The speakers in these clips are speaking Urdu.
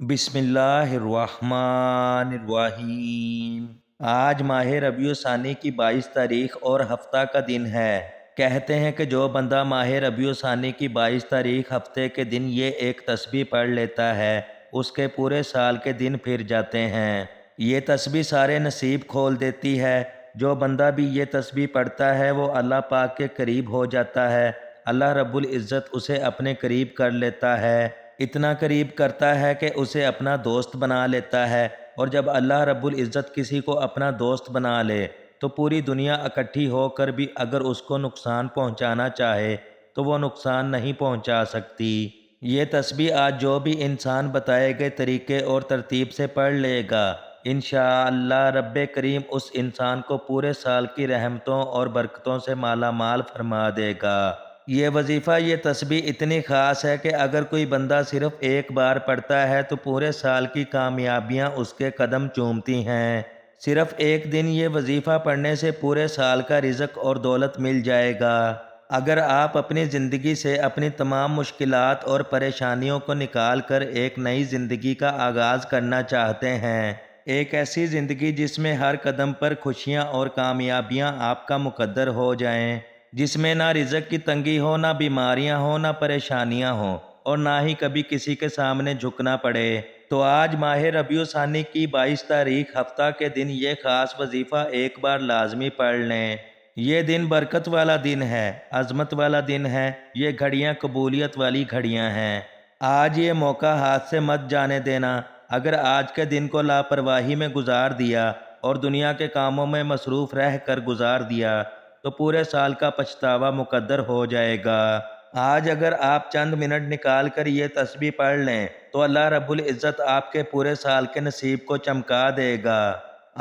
بسم اللہ الرحمن الرحیم۔ آج ماہ ربیع الثانی کی 22 تاریخ اور ہفتہ کا دن ہے۔ کہتے ہیں کہ جو بندہ ماہ ربیع الثانی کی 22 تاریخ ہفتے کے دن یہ ایک تسبیح پڑھ لیتا ہے اس کے پورے سال کے دن پھر جاتے ہیں۔ یہ تسبیح سارے نصیب کھول دیتی ہے۔ جو بندہ بھی یہ تسبیح پڑھتا ہے وہ اللہ پاک کے قریب ہو جاتا ہے۔ اللہ رب العزت اسے اپنے قریب کر لیتا ہے، اتنا قریب کرتا ہے کہ اسے اپنا دوست بنا لیتا ہے، اور جب اللہ رب العزت کسی کو اپنا دوست بنا لے تو پوری دنیا اکٹھی ہو کر بھی اگر اس کو نقصان پہنچانا چاہے تو وہ نقصان نہیں پہنچا سکتی۔ یہ تسبیح آج جو بھی انسان بتائے گئے طریقے اور ترتیب سے پڑھ لے گا انشاءاللہ رب کریم اس انسان کو پورے سال کی رحمتوں اور برکتوں سے مالا مال فرما دے گا۔ یہ وظیفہ، یہ تسبیح اتنی خاص ہے کہ اگر کوئی بندہ صرف ایک بار پڑھتا ہے تو پورے سال کی کامیابیاں اس کے قدم چومتی ہیں۔ صرف ایک دن یہ وظیفہ پڑھنے سے پورے سال کا رزق اور دولت مل جائے گا۔ اگر آپ اپنی زندگی سے اپنی تمام مشکلات اور پریشانیوں کو نکال کر ایک نئی زندگی کا آغاز کرنا چاہتے ہیں، ایک ایسی زندگی جس میں ہر قدم پر خوشیاں اور کامیابیاں آپ کا مقدر ہو جائیں، جس میں نہ رزق کی تنگی ہو، نہ بیماریاں ہوں، نہ پریشانیاں ہوں، اور نہ ہی کبھی کسی کے سامنے جھکنا پڑے، تو آج ماہ ربیع الثانی کی 22 تاریخ ہفتہ کے دن یہ خاص وظیفہ ایک بار لازمی پڑھ لیں۔ یہ دن برکت والا دن ہے، عظمت والا دن ہے، یہ گھڑیاں قبولیت والی گھڑیاں ہیں۔ آج یہ موقع ہاتھ سے مت جانے دینا۔ اگر آج کے دن کو لاپرواہی میں گزار دیا اور دنیا کے کاموں میں مصروف رہ کر گزار دیا تو پورے سال کا پچھتاوا مقدر ہو جائے گا۔ آج اگر آپ چند منٹ نکال کر یہ تسبیح پڑھ لیں تو اللہ رب العزت آپ کے پورے سال کے نصیب کو چمکا دے گا۔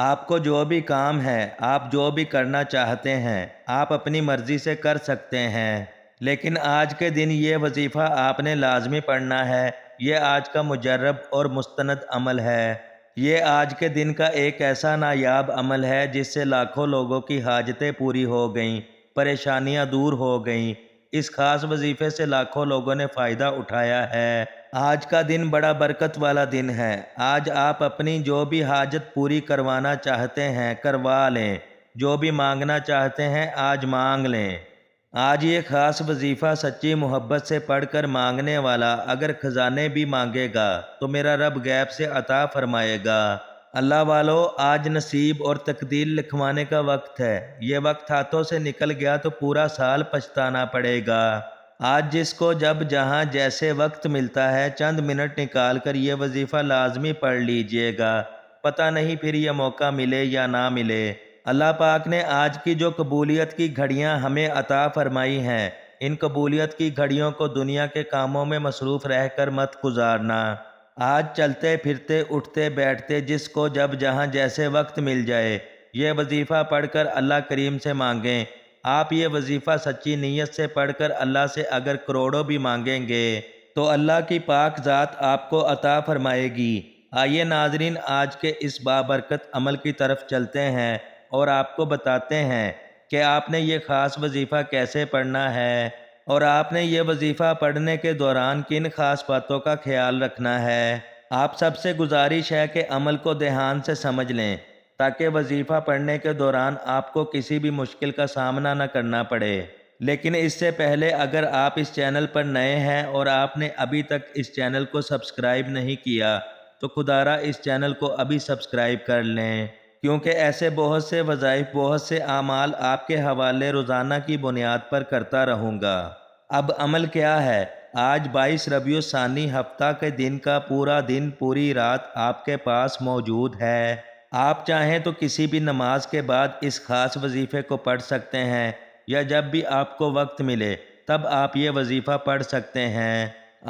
آپ کو جو بھی کام ہے، آپ جو بھی کرنا چاہتے ہیں، آپ اپنی مرضی سے کر سکتے ہیں، لیکن آج کے دن یہ وظیفہ آپ نے لازمی پڑھنا ہے۔ یہ آج کا مجرب اور مستند عمل ہے۔ یہ آج کے دن کا ایک ایسا نایاب عمل ہے جس سے لاکھوں لوگوں کی حاجتیں پوری ہو گئیں، پریشانیاں دور ہو گئیں۔ اس خاص وظیفے سے لاکھوں لوگوں نے فائدہ اٹھایا ہے۔ آج کا دن بڑا برکت والا دن ہے۔ آج آپ اپنی جو بھی حاجت پوری کروانا چاہتے ہیں کروا لیں، جو بھی مانگنا چاہتے ہیں آج مانگ لیں۔ آج یہ خاص وظیفہ سچی محبت سے پڑھ کر مانگنے والا اگر خزانے بھی مانگے گا تو میرا رب غیب سے عطا فرمائے گا۔ اللہ والو، آج نصیب اور تقدیر لکھوانے کا وقت ہے۔ یہ وقت ہاتھوں سے نکل گیا تو پورا سال پچھتانا پڑے گا۔ آج جس کو جب جہاں جیسے وقت ملتا ہے چند منٹ نکال کر یہ وظیفہ لازمی پڑھ لیجئے گا، پتہ نہیں پھر یہ موقع ملے یا نہ ملے۔ اللہ پاک نے آج کی جو قبولیت کی گھڑیاں ہمیں عطا فرمائی ہیں، ان قبولیت کی گھڑیوں کو دنیا کے کاموں میں مصروف رہ کر مت گزارنا۔ آج چلتے پھرتے اٹھتے بیٹھتے جس کو جب جہاں جیسے وقت مل جائے یہ وظیفہ پڑھ کر اللہ کریم سے مانگیں۔ آپ یہ وظیفہ سچی نیت سے پڑھ کر اللہ سے اگر کروڑوں بھی مانگیں گے تو اللہ کی پاک ذات آپ کو عطا فرمائے گی۔ آئیے ناظرین، آج کے اس بابرکت عمل کی طرف چلتے ہیں اور آپ کو بتاتے ہیں کہ آپ نے یہ خاص وظیفہ کیسے پڑھنا ہے، اور آپ نے یہ وظیفہ پڑھنے کے دوران کن خاص باتوں کا خیال رکھنا ہے۔ آپ سب سے گزارش ہے کہ عمل کو دھیان سے سمجھ لیں تاکہ وظیفہ پڑھنے کے دوران آپ کو کسی بھی مشکل کا سامنا نہ کرنا پڑے۔ لیکن اس سے پہلے اگر آپ اس چینل پر نئے ہیں اور آپ نے ابھی تک اس چینل کو سبسکرائب نہیں کیا تو خدارا اس چینل کو ابھی سبسکرائب کر لیں، کیونکہ ایسے بہت سے وظائف، بہت سے اعمال آپ کے حوالے روزانہ کی بنیاد پر کرتا رہوں گا۔ اب عمل کیا ہے؟ آج 22 ربیع الثانی ہفتہ کے دن کا پورا دن، پوری رات آپ کے پاس موجود ہے۔ آپ چاہیں تو کسی بھی نماز کے بعد اس خاص وظیفے کو پڑھ سکتے ہیں، یا جب بھی آپ کو وقت ملے تب آپ یہ وظیفہ پڑھ سکتے ہیں۔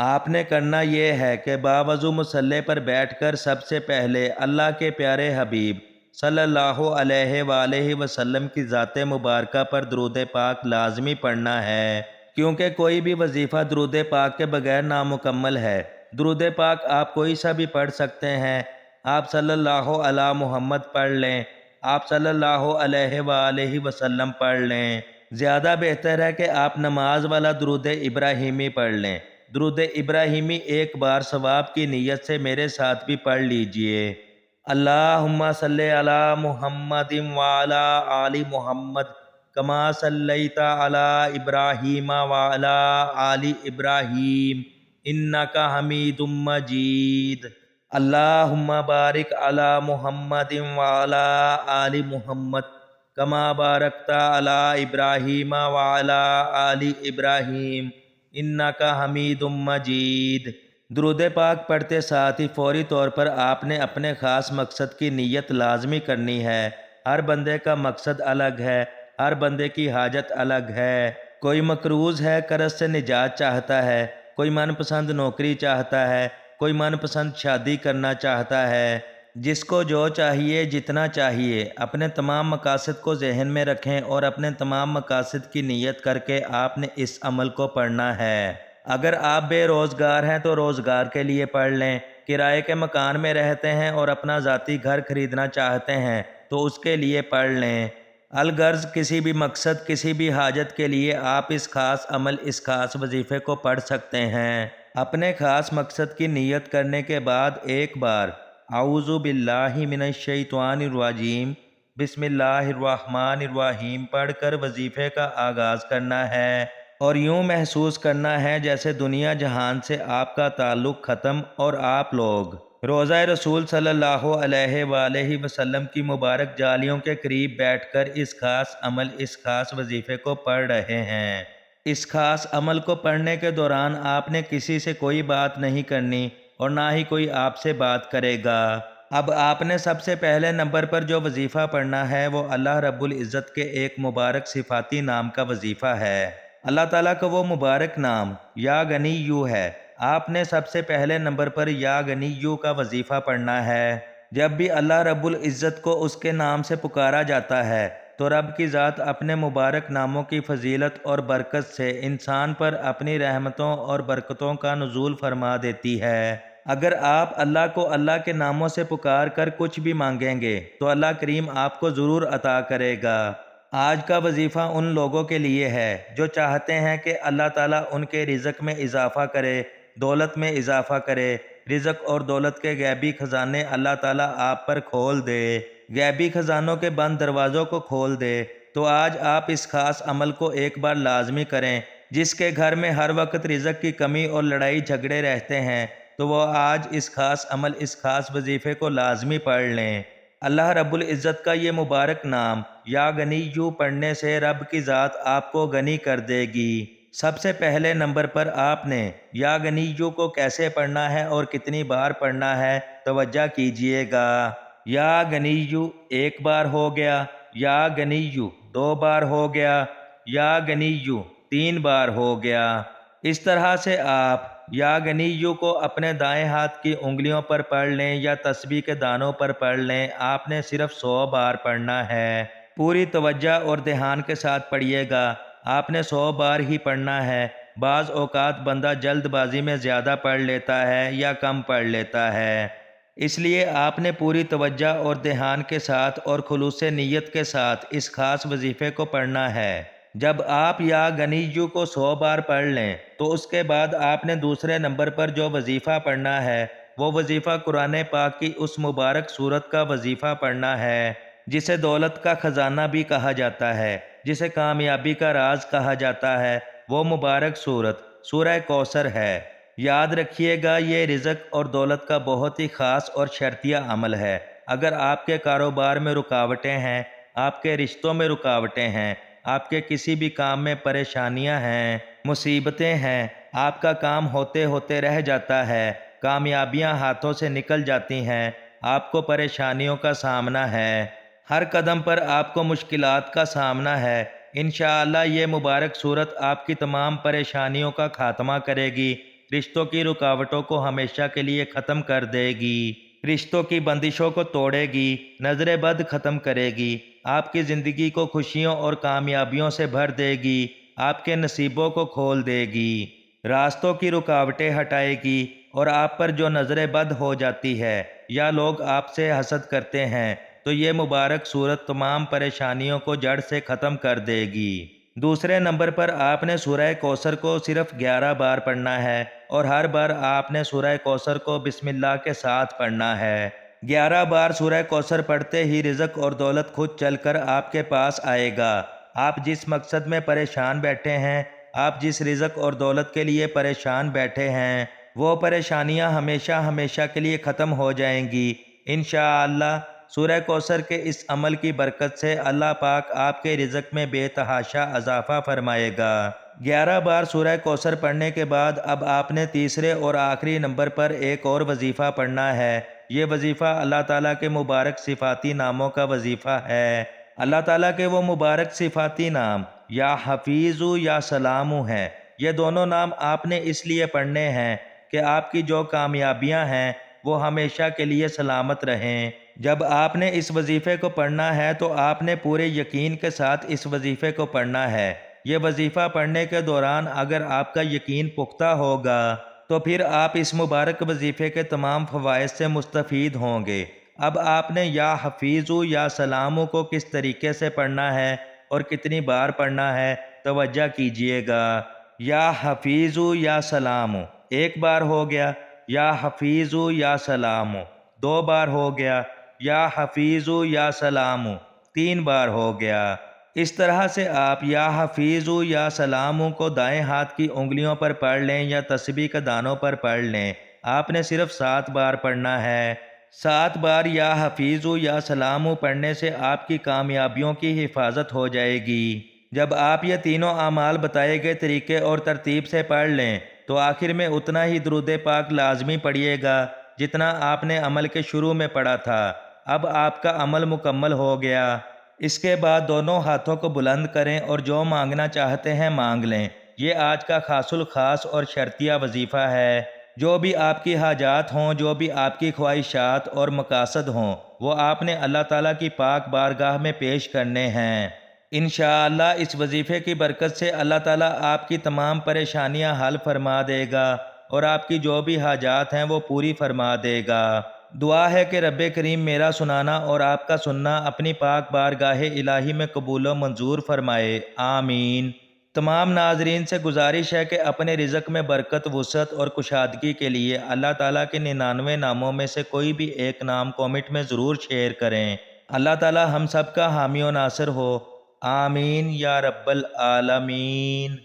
آپ نے کرنا یہ ہے کہ باوضو مصلی پر بیٹھ کر سب سے پہلے اللہ کے پیارے حبیب صلی اللہ علیہ وآلہ وسلم کی ذات مبارکہ پر درود پاک لازمی پڑھنا ہے، کیونکہ کوئی بھی وظیفہ درود پاک کے بغیر نامکمل ہے۔ درود پاک آپ کوئی سا بھی پڑھ سکتے ہیں۔ آپ صلی اللہ علی محمد پڑھ لیں، آپ صلی اللہ علیہ وآلہ وسلم پڑھ لیں۔ زیادہ بہتر ہے کہ آپ نماز والا درود ابراہیمی پڑھ لیں، درود ابراہیمی ایک بار ثواب کی نیت سے میرے ساتھ بھی پڑھ لیجئے۔ اللہم صلی علی محمد وعلی آل محمد کما صلیت علی ابراہیم وعلی آل ابراہیم انک حمید مجید۔ اللہم بارک علی محمد وعلی آل محمد کما بارکت علی ابراہیم وعلی آل ابراہیم انک حمید مجید۔ درود پاک پڑھتے ساتھ ہی فوری طور پر آپ نے اپنے خاص مقصد کی نیت لازمی کرنی ہے۔ ہر بندے کا مقصد الگ ہے، ہر بندے کی حاجت الگ ہے۔ کوئی مقروض ہے، قرض سے نجات چاہتا ہے، کوئی من پسند نوکری چاہتا ہے، کوئی من پسند شادی کرنا چاہتا ہے۔ جس کو جو چاہیے، جتنا چاہیے، اپنے تمام مقاصد کو ذہن میں رکھیں اور اپنے تمام مقاصد کی نیت کر کے آپ نے اس عمل کو پڑھنا ہے۔ اگر آپ بے روزگار ہیں تو روزگار کے لیے پڑھ لیں، کرائے کے مکان میں رہتے ہیں اور اپنا ذاتی گھر خریدنا چاہتے ہیں تو اس کے لیے پڑھ لیں۔ الغرض کسی بھی مقصد، کسی بھی حاجت کے لیے آپ اس خاص عمل، اس خاص وظیفے کو پڑھ سکتے ہیں۔ اپنے خاص مقصد کی نیت کرنے کے بعد ایک بار اعوذ باللہ من الشیطان الرجیم بسم اللہ الرحمن الرحیم پڑھ کر وظیفے کا آغاز کرنا ہے، اور یوں محسوس کرنا ہے جیسے دنیا جہان سے آپ کا تعلق ختم اور آپ لوگ روضہ رسول صلی اللہ علیہ وآلہ وسلم کی مبارک جالیوں کے قریب بیٹھ کر اس خاص عمل، اس خاص وظیفے کو پڑھ رہے ہیں۔ اس خاص عمل کو پڑھنے کے دوران آپ نے کسی سے کوئی بات نہیں کرنی اور نہ ہی کوئی آپ سے بات کرے گا۔ اب آپ نے سب سے پہلے نمبر پر جو وظیفہ پڑھنا ہے وہ اللہ رب العزت کے ایک مبارک صفاتی نام کا وظیفہ ہے۔ اللہ تعالیٰ کا وہ مبارک نام یا غنیّ ہے۔ آپ نے سب سے پہلے نمبر پر یا غنیّ کا وظیفہ پڑھنا ہے۔ جب بھی اللہ رب العزت کو اس کے نام سے پکارا جاتا ہے تو رب کی ذات اپنے مبارک ناموں کی فضیلت اور برکت سے انسان پر اپنی رحمتوں اور برکتوں کا نزول فرما دیتی ہے۔ اگر آپ اللہ کو اللہ کے ناموں سے پکار کر کچھ بھی مانگیں گے تو اللہ کریم آپ کو ضرور عطا کرے گا۔ آج کا وظیفہ ان لوگوں کے لیے ہے جو چاہتے ہیں کہ اللہ تعالیٰ ان کے رزق میں اضافہ کرے، دولت میں اضافہ کرے۔ رزق اور دولت کے غیبی خزانے اللہ تعالیٰ آپ پر کھول دے، غیبی خزانوں کے بند دروازوں کو کھول دے۔ تو آج آپ اس خاص عمل کو ایک بار لازمی کریں۔ جس کے گھر میں ہر وقت رزق کی کمی اور لڑائی جھگڑے رہتے ہیں تو وہ آج اس خاص عمل، اس خاص وظیفے کو لازمی پڑھ لیں۔ اللہ رب العزت کا یہ مبارک نام یا غنیّ پڑھنے سے رب کی ذات آپ کو غنی کر دے گی۔ سب سے پہلے نمبر پر آپ نے یا غنیّ کو کیسے پڑھنا ہے اور کتنی بار پڑھنا ہے توجہ کیجئے گا۔ یا غنیّ ایک بار ہو گیا، یا غنیّ دو بار ہو گیا، یا غنیّ تین بار ہو گیا۔ اس طرح سے آپ یا غنیّ کو اپنے دائیں ہاتھ کی انگلیوں پر پڑھ لیں یا تسبیح کے دانوں پر پڑھ لیں۔ آپ نے صرف 100 بار پڑھنا ہے۔ پوری توجہ اور دھیان کے ساتھ پڑھیے گا۔ آپ نے 100 بار ہی پڑھنا ہے۔ بعض اوقات بندہ جلد بازی میں زیادہ پڑھ لیتا ہے یا کم پڑھ لیتا ہے، اس لیے آپ نے پوری توجہ اور دھیان کے ساتھ اور خلوص نیت کے ساتھ اس خاص وظیفے کو پڑھنا ہے۔ جب آپ یا غنیّ کو 100 بار پڑھ لیں تو اس کے بعد آپ نے دوسرے نمبر پر جو وظیفہ پڑھنا ہے وہ وظیفہ قرآن پاک کی اس مبارک سورت کا وظیفہ پڑھنا ہے جسے دولت کا خزانہ بھی کہا جاتا ہے، جسے کامیابی کا راز کہا جاتا ہے۔ وہ مبارک سورت سورہ کوثر ہے۔ یاد رکھیے گا یہ رزق اور دولت کا بہت ہی خاص اور شرطیہ عمل ہے۔ اگر آپ کے کاروبار میں رکاوٹیں ہیں، آپ کے رشتوں میں رکاوٹیں ہیں، آپ کے کسی بھی کام میں پریشانیاں ہیں، مصیبتیں ہیں، آپ کا کام ہوتے ہوتے رہ جاتا ہے، کامیابیاں ہاتھوں سے نکل جاتی ہیں، آپ کو پریشانیوں کا سامنا ہے، ہر قدم پر آپ کو مشکلات کا سامنا ہے، انشاءاللہ یہ مبارک سورت آپ کی تمام پریشانیوں کا خاتمہ کرے گی، رشتوں کی رکاوٹوں کو ہمیشہ کے لیے ختم کر دے گی، رشتوں کی بندشوں کو توڑے گی، نظر بد ختم کرے گی، آپ کی زندگی کو خوشیوں اور کامیابیوں سے بھر دے گی، آپ کے نصیبوں کو کھول دے گی، راستوں کی رکاوٹیں ہٹائے گی، اور آپ پر جو نظر بد ہو جاتی ہے یا لوگ آپ سے حسد کرتے ہیں تو یہ مبارک سورت تمام پریشانیوں کو جڑ سے ختم کر دے گی۔ دوسرے نمبر پر آپ نے سورہ کوثر کو صرف 11 بار پڑھنا ہے اور ہر بار آپ نے سورہ کوثر کو بسم اللہ کے ساتھ پڑھنا ہے۔ 11 بار سورہ کوثر پڑھتے ہی رزق اور دولت خود چل کر آپ کے پاس آئے گا۔ آپ جس مقصد میں پریشان بیٹھے ہیں، آپ جس رزق اور دولت کے لیے پریشان بیٹھے ہیں، وہ پریشانیاں ہمیشہ ہمیشہ کے لیے ختم ہو جائیں گی انشاءاللہ۔ سورہ کوثر کے اس عمل کی برکت سے اللہ پاک آپ کے رزق میں بے تحاشا اضافہ فرمائے گا۔ 11 بار سورہ کوثر پڑھنے کے بعد اب آپ نے تیسرے اور آخری نمبر پر ایک اور وظیفہ پڑھنا ہے۔ یہ وظیفہ اللہ تعالیٰ کے مبارک صفاتی ناموں کا وظیفہ ہے۔ اللہ تعالیٰ کے وہ مبارک صفاتی نام یا حفیظ یا سلام ہیں۔ یہ دونوں نام آپ نے اس لیے پڑھنے ہیں کہ آپ کی جو کامیابیاں ہیں وہ ہمیشہ کے لیے سلامت رہیں۔ جب آپ نے اس وظیفے کو پڑھنا ہے تو آپ نے پورے یقین کے ساتھ اس وظیفے کو پڑھنا ہے۔ یہ وظیفہ پڑھنے کے دوران اگر آپ کا یقین پختہ ہوگا تو پھر آپ اس مبارک وظیفے کے تمام فوائد سے مستفید ہوں گے۔ اب آپ نے یا حفیظ یا سلام کو کس طریقے سے پڑھنا ہے اور کتنی بار پڑھنا ہے توجہ کیجئے گا۔ یا حفیظ یا سلام 1 بار ہو گیا، یا حفیظ یا سلام 2 بار ہو گیا، یا حفیظ یا سلام 3 بار ہو گیا۔ اس طرح سے آپ یا حفیظ یا سلام کو دائیں ہاتھ کی انگلیوں پر پڑھ لیں یا تسبیح کے دانوں پر پڑھ لیں۔ آپ نے صرف 7 بار پڑھنا ہے۔ 7 بار یا حفیظ یا سلام پڑھنے سے آپ کی کامیابیوں کی حفاظت ہو جائے گی۔ جب آپ یہ تینوں اعمال بتائے گئے طریقے اور ترتیب سے پڑھ لیں تو آخر میں اتنا ہی درود پاک لازمی پڑھیے گا جتنا آپ نے عمل کے شروع میں پڑھا تھا۔ اب آپ کا عمل مکمل ہو گیا۔ اس کے بعد دونوں ہاتھوں کو بلند کریں اور جو مانگنا چاہتے ہیں مانگ لیں۔ یہ آج کا خاص الخاص اور شرطیہ وظیفہ ہے۔ جو بھی آپ کی حاجات ہوں، جو بھی آپ کی خواہشات اور مقاصد ہوں، وہ آپ نے اللہ تعالیٰ کی پاک بارگاہ میں پیش کرنے ہیں۔ انشاءاللہ اس وظیفے کی برکت سے اللہ تعالیٰ آپ کی تمام پریشانیاں حل فرما دے گا اور آپ کی جو بھی حاجات ہیں وہ پوری فرما دے گا۔ دعا ہے کہ رب کریم میرا سنانا اور آپ کا سننا اپنی پاک بارگاہ الہی میں قبول و منظور فرمائے، آمین۔ تمام ناظرین سے گزارش ہے کہ اپنے رزق میں برکت، وسعت اور کشادگی کے لیے اللہ تعالیٰ کے 99 ناموں میں سے کوئی بھی ایک نام کامنٹ میں ضرور شیئر کریں۔ اللہ تعالیٰ ہم سب کا حامی و ناصر ہو، آمین یا رب العالمین۔